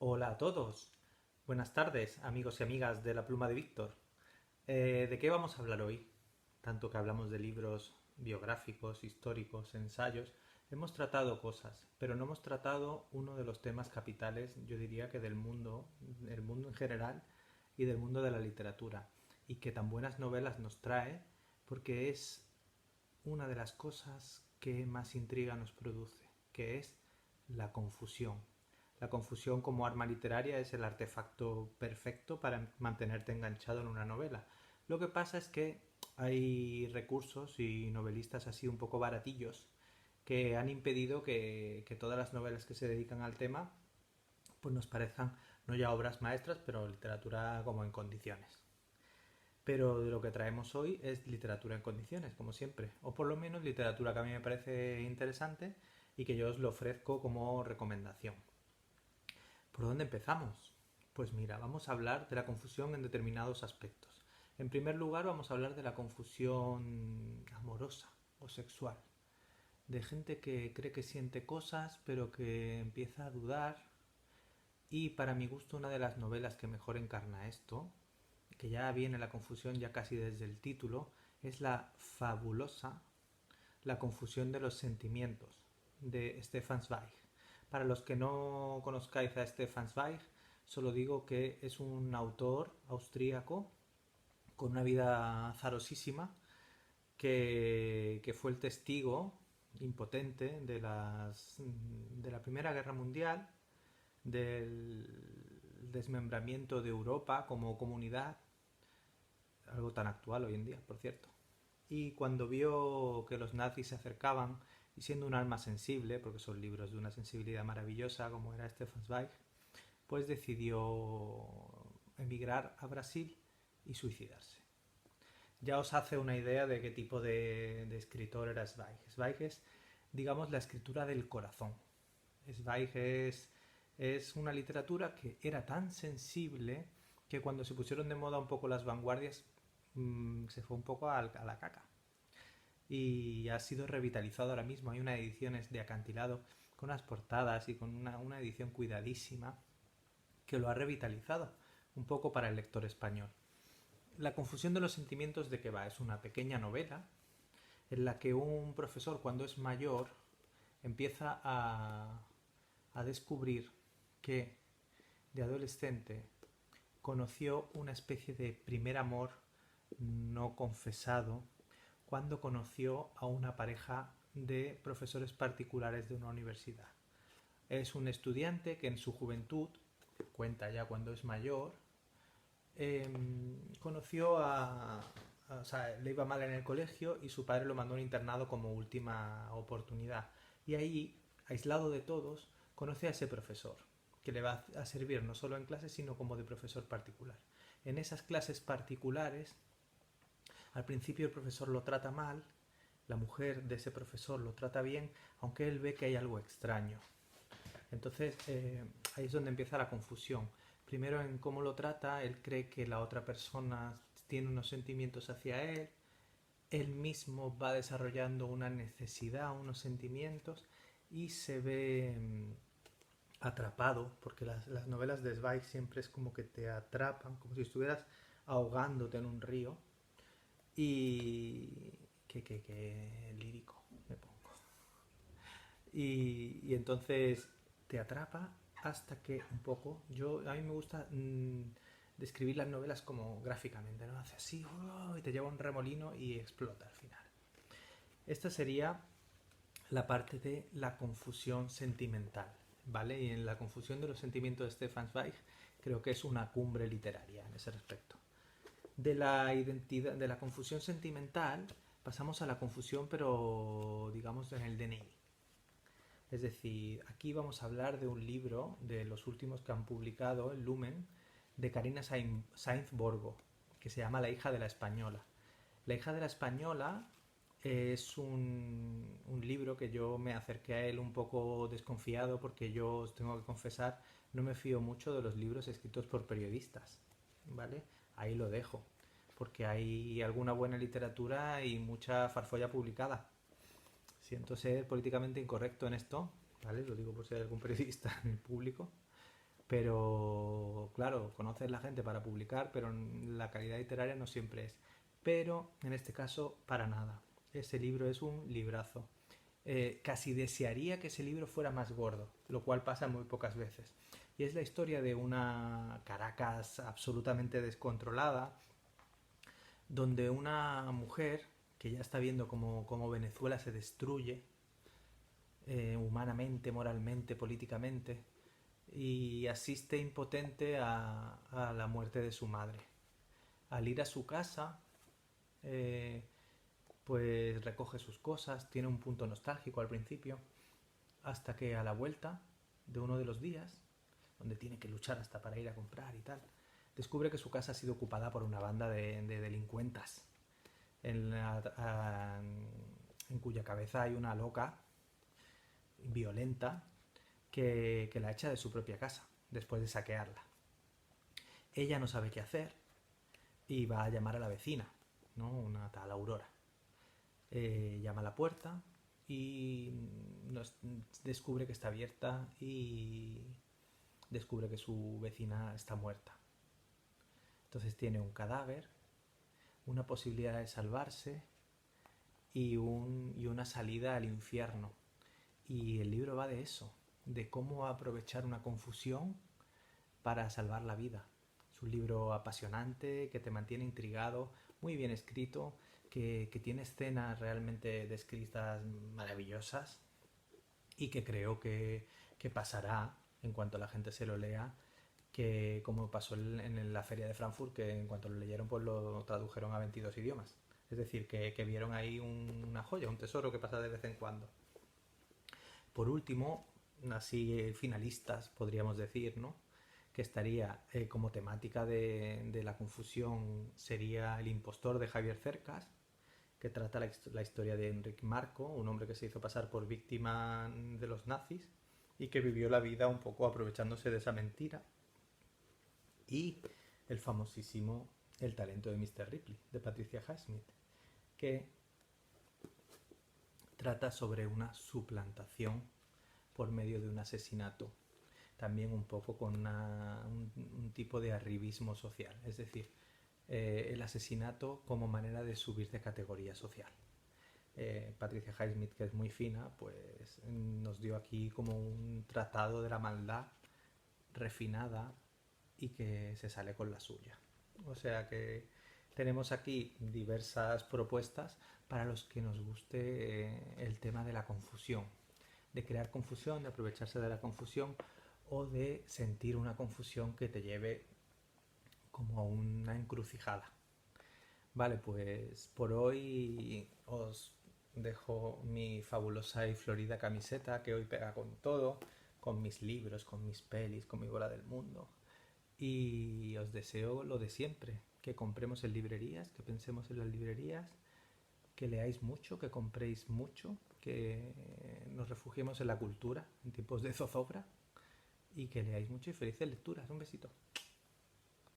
Hola a todos. Buenas tardes, amigos y amigas de la pluma de Víctor. ¿De qué vamos a hablar hoy? Tanto que hablamos de libros biográficos, históricos, ensayos, hemos tratado cosas, pero no hemos tratado uno de los temas capitales, yo diría que del mundo, el mundo en general y del mundo de la literatura, y que tan buenas novelas nos trae, porque es una de las cosas que más intriga nos produce, que es la confusión. La confusión como arma literaria es el artefacto perfecto para mantenerte enganchado en una novela. Lo que pasa es que hay recursos y novelistas así un poco baratillos que han impedido que todas las novelas que se dedican al tema pues nos parezcan no ya obras maestras, pero literatura como en condiciones. Pero de lo que traemos hoy es literatura en condiciones, como siempre. O por lo menos literatura que a mí me parece interesante y que yo os lo ofrezco como recomendación. ¿Por dónde empezamos? Pues mira, vamos a hablar de la confusión en determinados aspectos. En primer lugar, vamos a hablar de la confusión amorosa o sexual. De gente que cree que siente cosas, pero que empieza a dudar. Y para mi gusto, una de las novelas que mejor encarna esto, que ya viene la confusión ya casi desde el título, es la fabulosa La confusión de los sentimientos de Stefan Zweig. Para los que no conozcáis a Stefan Zweig, solo digo que es un autor austríaco con una vida azarosísima que fue el testigo impotente de la Primera Guerra Mundial, del desmembramiento de Europa como comunidad, algo tan actual hoy en día, por cierto. Y cuando vio que los nazis se acercaban, y siendo un alma sensible, porque son libros de una sensibilidad maravillosa como era Stefan Zweig, pues decidió emigrar a Brasil y suicidarse. Ya os hace una idea de qué tipo de escritor era Zweig. Zweig es, digamos, la escritura del corazón. Zweig es una literatura que era tan sensible que cuando se pusieron de moda un poco las vanguardias se fue un poco a la caca y ha sido revitalizado ahora mismo. Hay unas ediciones de acantilado con unas portadas y con una edición cuidadísima que lo ha revitalizado un poco para el lector español. La confusión de los sentimientos de que va es una pequeña novela en la que un profesor cuando es mayor empieza a descubrir que de adolescente conoció una especie de primer amor no confesado cuando conoció a una pareja de profesores particulares de una universidad. Es un estudiante que en su juventud, cuenta ya cuando es mayor, conoció o sea, le iba mal en el colegio y su padre lo mandó a un internado como última oportunidad. Y ahí, aislado de todos, conoce a ese profesor, que le va a servir no solo en clases, sino como de profesor particular. En esas clases particulares, al principio el profesor lo trata mal, la mujer de ese profesor lo trata bien, aunque él ve que hay algo extraño. Entonces ahí es donde empieza la confusión. Primero en cómo lo trata, él cree que la otra persona tiene unos sentimientos hacia él mismo va desarrollando una necesidad, unos sentimientos y se ve atrapado, porque las novelas de Zweig siempre es como que te atrapan, como si estuvieras ahogándote en un río y que lírico me pongo. Y entonces te atrapa hasta que un poco, a mí me gusta describir las novelas como gráficamente, ¿no? Hace así y te lleva un remolino y explota al final. Esta sería la parte de la confusión sentimental, ¿vale? Y en la confusión de los sentimientos de Stefan Zweig creo que es una cumbre literaria en ese respecto. De la identidad, de la confusión sentimental pasamos a la confusión, pero digamos en el DNI. Es decir, aquí vamos a hablar de un libro de los últimos que han publicado, el Lumen, de Carina Sainz Borgo, que se llama La hija de la española. La hija de la española es un libro que yo me acerqué a él un poco desconfiado porque yo os tengo que confesar, no me fío mucho de los libros escritos por periodistas, ¿vale? Ahí lo dejo, porque hay alguna buena literatura y mucha farfolla publicada. Siento ser políticamente incorrecto en esto, ¿vale? Lo digo por si hay algún periodista en el público. Pero, claro, conoces la gente para publicar, pero la calidad literaria no siempre es. Pero, en este caso, para nada. Ese libro es un librazo. Casi desearía que ese libro fuera más gordo, lo cual pasa muy pocas veces. Y es la historia de una Caracas absolutamente descontrolada, donde una mujer que ya está viendo cómo Venezuela se destruye humanamente, moralmente, políticamente, y asiste impotente a la muerte de su madre. Al ir a su casa, eh, pues recoge sus cosas, tiene un punto nostálgico al principio, hasta que a la vuelta de uno de los días, donde tiene que luchar hasta para ir a comprar y tal, descubre que su casa ha sido ocupada por una banda de delincuentas, en, en cuya cabeza hay una loca violenta que la echa de su propia casa después de saquearla. Ella no sabe qué hacer y va a llamar a la vecina, ¿no? Una tal Aurora. Llama a la puerta y descubre que está abierta y descubre que su vecina está muerta. Entonces tiene un cadáver, una posibilidad de salvarse y una salida al infierno. Y el libro va de eso, de cómo aprovechar una confusión para salvar la vida. Es un libro apasionante, que te mantiene intrigado, muy bien escrito, que tiene escenas realmente descritas maravillosas y que creo que pasará en cuanto la gente se lo lea, que como pasó en la feria de Frankfurt, que en cuanto lo leyeron pues lo tradujeron a 22 idiomas. Es decir, que vieron ahí una joya, un tesoro que pasa de vez en cuando. Por último, así finalistas podríamos decir, ¿no? Que estaría como temática de la confusión sería El impostor de Javier Cercas, que trata la historia de Enric Marco, un hombre que se hizo pasar por víctima de los nazis y que vivió la vida un poco aprovechándose de esa mentira. Y el famosísimo El talento de Mr. Ripley, de Patricia Highsmith, que trata sobre una suplantación por medio de un asesinato, también un poco con un tipo de arribismo social, es decir, el asesinato como manera de subir de categoría social. Patricia Highsmith, que es muy fina, pues nos dio aquí como un tratado de la maldad refinada y que se sale con la suya. O sea que tenemos aquí diversas propuestas para los que nos guste el tema de la confusión, de crear confusión, de aprovecharse de la confusión o de sentir una confusión que te lleve como a una encrucijada. Vale, pues por hoy os dejo mi fabulosa y florida camiseta que hoy pega con todo, con mis libros, con mis pelis, con mi bola del mundo. Y os deseo lo de siempre, que compremos en librerías, que pensemos en las librerías, que leáis mucho, que compréis mucho, que nos refugiemos en la cultura en tiempos de zozobra y que leáis mucho y felices lecturas. Un besito.